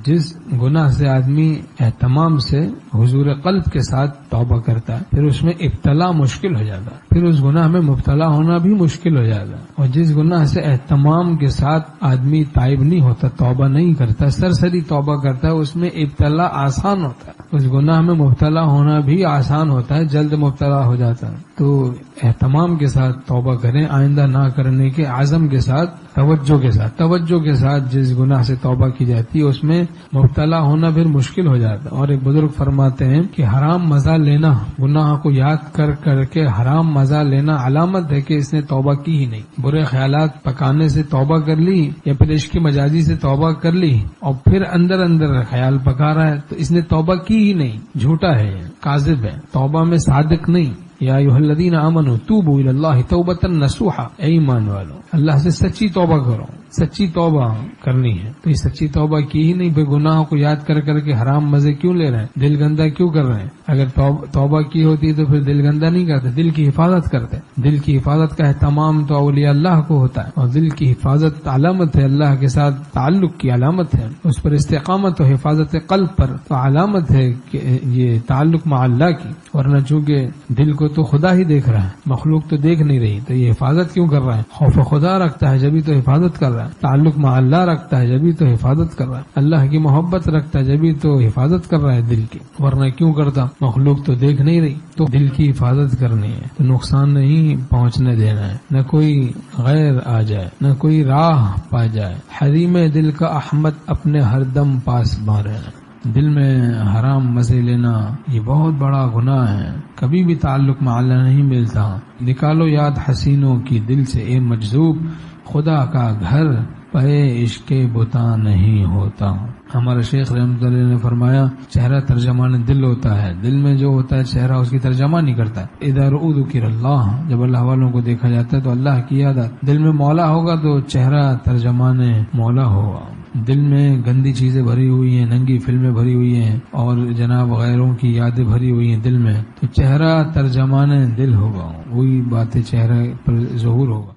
جس گناہ سے آدمی اہتمام سے حضور قلب کے ساتھ توبہ کرتا ہے پھر اس میں ابتلا مشکل ہو جاتا ہے، پھر اس گناہ میں مبتلا ہونا بھی مشکل ہو جاتا ہے۔ اور جس گناہ سے اہتمام کے ساتھ آدمی تائب نہیں ہوتا، توبہ نہیں کرتا، سرسری توبہ کرتا ہے، اس میں ابتلا آسان ہوتا ہے، اس گناہ میں مبتلا ہونا بھی آسان ہوتا ہے، جلد مبتلا ہو جاتا ہے۔ تو اہتمام کے ساتھ توبہ کریں، آئندہ نہ کرنے کے عزم کے ساتھ، توجہ کے ساتھ جس گناہ سے توبہ کی جاتی ہے اس میں مبتلا ہونا پھر مشکل ہو جاتا ہے۔ اور ایک بزرگ فرماتے ہیں کہ حرام مزہ لینا، گناہ کو یاد کر کے حرام مزہ لینا علامت ہے کہ اس نے توبہ کی ہی نہیں۔ برے خیالات پکانے سے توبہ کر لی یا پھر عشق مجازی سے توبہ کر لی اور پھر اندر خیال پکا رہا ہے تو اس نے توبہ کی ہی نہیں، جھوٹا ہے، کاذب ہے، توبہ میں صادق نہیں۔ یا ایھا الذین آمنوا توبوا الی اللہ توبۃ نصوحا، اے ایمان والو اللہ سے سچی توبہ کرو، سچی توبہ کرنی ہے۔ تو یہ سچی توبہ کی ہی نہیں، پھر گناہوں کو یاد کر کے حرام مزے کیوں لے رہے ہیں، دل گندا کیوں کر رہے ہیں؟ اگر توبہ کی ہوتی تو پھر دل گندا نہیں کرتے، دل کی حفاظت کرتے۔ دل کی حفاظت کا اہتمام تو اولیاء اللہ کو ہوتا ہے، اور دل کی حفاظت علامت ہے اللہ کے ساتھ تعلق کی علامت ہے، اس پر استقامت و حفاظت قلب پر تو علامت ہے کہ یہ تعلق مع اللہ کی۔ ورنہ چونکہ دل کو تو خدا ہی دیکھ رہا ہے، مخلوق تو دیکھ نہیں رہی، تو یہ حفاظت کیوں کر رہا ہے؟ خوف خدا رکھتا ہے جبھی تو حفاظت کر رہا ہے، تعلق مع اللہ رکھتا ہے جبھی تو حفاظت کر رہا ہے، اللہ کی محبت رکھتا ہے جبھی تو حفاظت کر رہا ہے دل کی، ورنہ کیوں کرتا؟ مخلوق تو دیکھ نہیں رہی، تو دل کی حفاظت کرنی ہے، تو نقصان نہیں پہنچنے دینا ہے، نہ کوئی غیر آ جائے، نہ کوئی راہ پا جائے۔ حریم دل کا احمد اپنے ہر دم پاس مارے۔ دل میں حرام مزے لینا یہ بہت بڑا گناہ ہے، کبھی بھی تعلق مع اللہ نہیں ملتا۔ نکالو یاد حسینوں کی دل سے اے مجذوب، خدا کا گھر پے عشق بتا نہیں ہوتا۔ ہمارے شیخ رحمۃ اللہ علیہ نے فرمایا چہرہ ترجمان دل ہوتا ہے، دل میں جو ہوتا ہے چہرہ اس کی ترجمہ نہیں کرتا ہے۔ اذا رؤوا ذکر اللہ، جب اللہ والوں کو دیکھا جاتا ہے تو اللہ کی یاد آتی، دل میں مولا ہوگا تو چہرہ ترجمان مولا ہوگا۔ دل میں گندی چیزیں بھری ہوئی ہیں، ننگی فلمیں بھری ہوئی ہیں اور جناب غیروں کی یادیں بھری ہوئی ہیں دل میں، تو چہرہ ترجمان دل ہوگا، وہی باتیں چہرے پر ظہور ہوگا۔